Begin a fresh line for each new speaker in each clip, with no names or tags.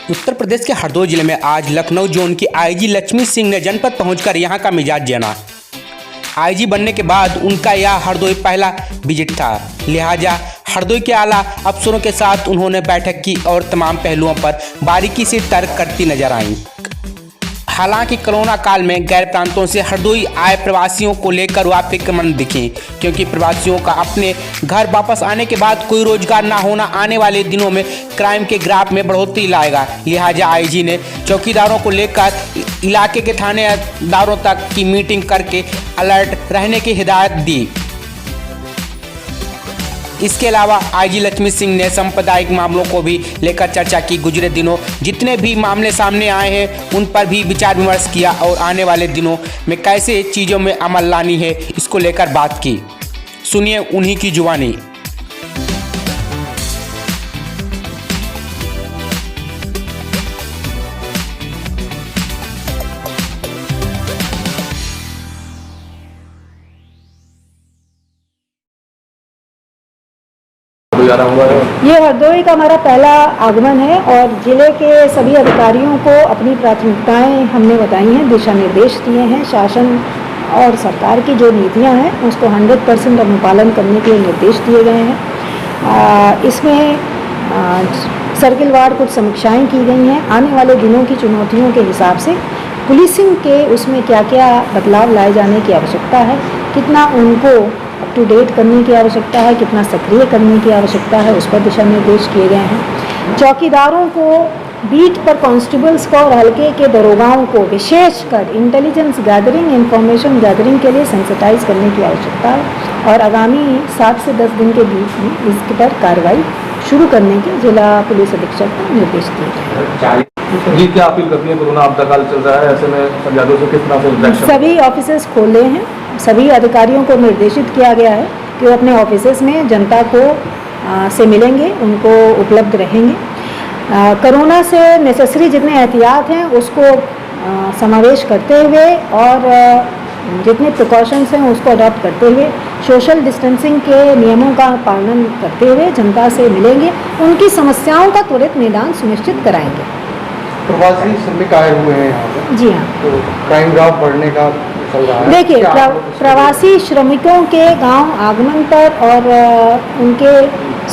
उत्तर प्रदेश के हरदोई जिले में आज लखनऊ जोन की आईजी लक्ष्मी सिंह ने जनपद पहुंचकर यहां का मिजाज जाना। आईजी बनने के बाद उनका यह हरदोई पहला विजिट था, लिहाजा हरदोई के आला अफसरों के साथ उन्होंने बैठक की और तमाम पहलुओं पर बारीकी से तर्क करती नजर आईं। हालांकि कोरोना काल में गैर प्रांतों से हरदोई आए प्रवासियों को लेकर वह फिक्रमंद दिखे, क्योंकि प्रवासियों का अपने घर वापस आने के बाद कोई रोजगार ना होना आने वाले दिनों में क्राइम के ग्राफ में बढ़ोतरी लाएगा। लिहाजा आईजी ने चौकीदारों को लेकर इलाके के थानेदारों तक की मीटिंग करके अलर्ट रहने की हिदायत दी। इसके अलावा आईजी लक्ष्मी सिंह ने सांप्रदायिक मामलों को भी लेकर चर्चा की। गुजरे दिनों जितने भी मामले सामने आए हैं उन पर भी विचार विमर्श किया और आने वाले दिनों में कैसे चीज़ों में अमल लानी है इसको लेकर बात की। सुनिए उन्हीं की जुबानी।
ये हरदोई का हमारा पहला आगमन है और ज़िले के सभी अधिकारियों को अपनी प्राथमिकताएं हमने बताई हैं, दिशा निर्देश दिए हैं। शासन और सरकार की जो नीतियां हैं उसको 100% अनुपालन करने के निर्देश दिए गए हैं। इसमें सर्किलवार कुछ समीक्षाएं की गई हैं। आने वाले दिनों की चुनौतियों के हिसाब से पुलिसिंग के उसमें क्या क्या बदलाव लाए जाने की आवश्यकता है, कितना उनको अप टू डेट करने की आवश्यकता है, कितना सक्रिय करने की आवश्यकता है, उस पर दिशा निर्देश किए गए हैं। चौकीदारों को, बीट पर कांस्टेबल्स को और हल्के के दरोगाओं को विशेषकर इंटेलिजेंस गैदरिंग, इंफॉर्मेशन गैदरिंग के लिए सेंसिटाइज करने की आवश्यकता है और आगामी 7 से 10 दिन के बीच में इसके पर कार्रवाई शुरू करने के जिला पुलिस अधीक्षक को निर्देश दिए।
जी, क्या अपील करती है? कोरोना आपदा काल चल रहा है, ऐसे में फरियादों से किस तरह से इंटरेक्शन?
सभी ऑफिसेस खोले हैं, सभी अधिकारियों को निर्देशित किया गया है कि वो अपने ऑफिसेस में जनता को से मिलेंगे, उनको उपलब्ध रहेंगे। कोरोना से नेसेसरी जितने एहतियात हैं उसको समावेश करते हुए और जितने प्रिकॉशंस हैं उसको अडॉप्ट करते हुए, सोशल डिस्टेंसिंग के नियमों का पालन करते हुए जनता से मिलेंगे, उनकी समस्याओं का त्वरित निदान सुनिश्चित कराएंगे।
प्रवासी श्रमिक आए हुए हैं यहाँ पे।
जी हाँ,
तो क्राइम ग्राफ बढ़ने का चल रहा है।
देखिए, प्रवासी श्रमिकों के गांव आगमन पर और उनके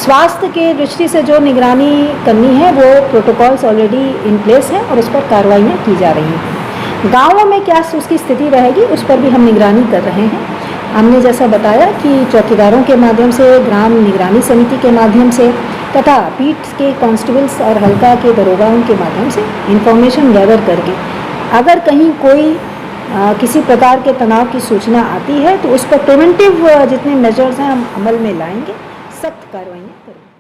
स्वास्थ्य के दृष्टि से जो निगरानी करनी है वो प्रोटोकॉल्स ऑलरेडी इन प्लेस है और उस पर कार्रवाइयाँ की जा रही हैं। गाँवों में क्या उसकी स्थिति रहेगी उस पर भी हम निगरानी कर रहे हैं। हमने जैसा बताया कि चौकीदारों के माध्यम से, ग्राम निगरानी समिति के माध्यम से तथा बीट के कांस्टेबल्स और हल्का के दरोगाओं के माध्यम से इंफॉर्मेशन गैदर करके अगर कहीं कोई किसी प्रकार के तनाव की सूचना आती है तो उस पर प्रिवेंटिव जितने मेजर्स हैं हम अमल में लाएंगे, सख्त कार्रवाइयाँ करेंगे।